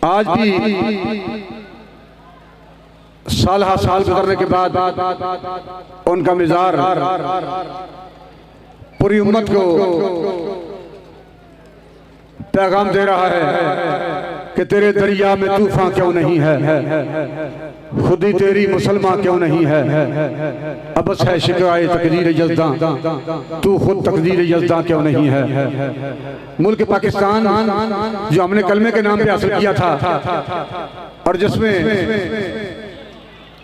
आज भी साल हा साल गुजरने के बाद उनका मिजार पूरी उम्मत को पैगाम दे रहा है कि तेरे दरिया में तूफान क्यों नहीं है, खुद ही तेरी मुसलमान क्यों नहीं है। अबस है शिकायत तकदीर यज़दा, तू खुद तकदीर यज़दा क्यों नहीं है। मुल्क पाकिस्तान जो हमने कलमे के नाम पे हासिल किया था और जिसमें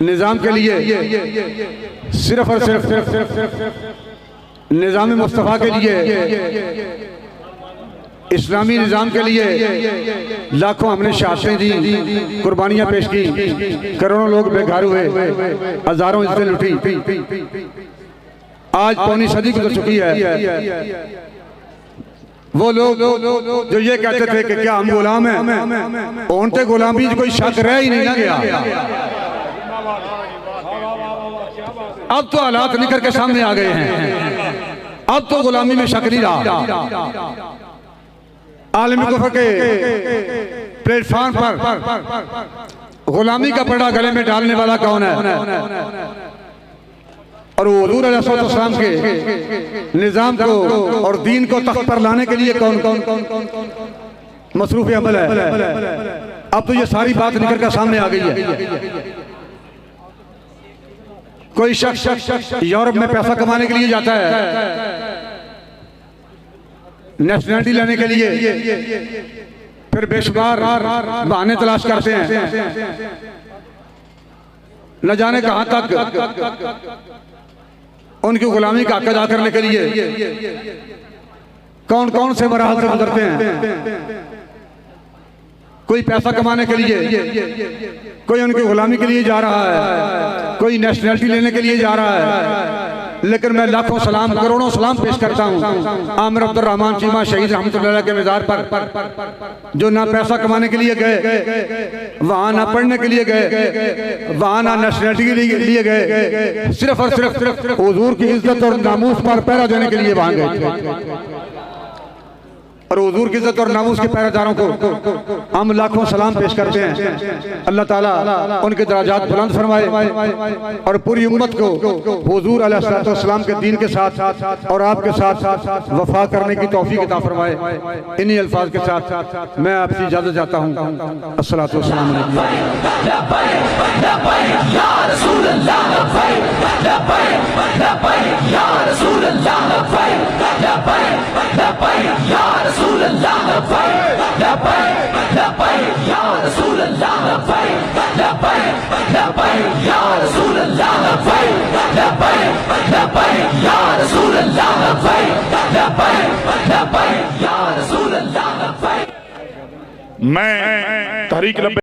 निजाम के लिए सिर्फ और सिर्फ निजाम मुस्तफा के लिए, इस्लामी निजाम के लिए लाखों हमने शहादतें दी, कुर्बानियां पेश की, करोड़ों लोग बेघर हुए, हजारों इज्जतें लुटी। आज पौनी सदी गुजर चुकी है। वो लोग जो ये कहते थे कि क्या हम गुलाम हैं, उनते गुलामी कोई शक रह ही नहीं ना गया। अब तो हालात निकल के सामने आ गए हैं, अब तो गुलामी में शक नहीं रहा। आलमी कुफ्र के प्लेटफॉर्म पर गुलामी का पड़ा गले में डालने वाला कौन है? और वो हुजूर अलैहिस्सलाम के निजाम को और दीन को तख्त पर लाने के लिए कौन कौन मसरूफ अमल है। अब तो ये सारी बात निकल कर सामने आ गई है। कोई शख्स यूरोप में पैसा कमाने के लिए जाता है, नेशनलिटी लेने के लिए, फिर बेशुमार बहाने तलाश करते हैं, न जाने कहां तक उनकी गुलामी का हक अदा करने के लिए कौन कौन से मराहल से गुजरते हैं। कोई पैसा कमाने के लिए, कोई उनकी गुलामी के लिए जा रहा है, कोई नेशनलिटी लेने के लिए जा रहा है। लेकिन मैं लाखों सलाम, करोड़ों सलाम पेश करता हूँ आमिर अब्दुर्रहमान चीमा शहीद रहमतुल्लाह के मज़ार पर, जो ना पैसा कमाने के लिए गए वहाँ, ना पढ़ने के लिए गए वहाँ, ना नेशनलिटी के लिए गए, सिर्फ और सिर्फ हुजूर की इज्जत और नामूस पर पहरा देने के लिए वहाँ गए। और हुजूर की इज्जत और नामूस के पहरेदारों को हम लाखों सलाम पेश करते हैं। अल्लाह ताला उनके दराजात बुलंद फरमाए और पूरी उम्मत को हुजूर अलैहिस्सलाम के दीन के साथ और आपके साथ वफा करने की तौफीक अता फरमाए। इन्हीं अल्फाज के साथ मैं आपसे इजाजत चाहता हूँ। अस्सलातु वस्सलाम अलैकुम। मैं तहरीक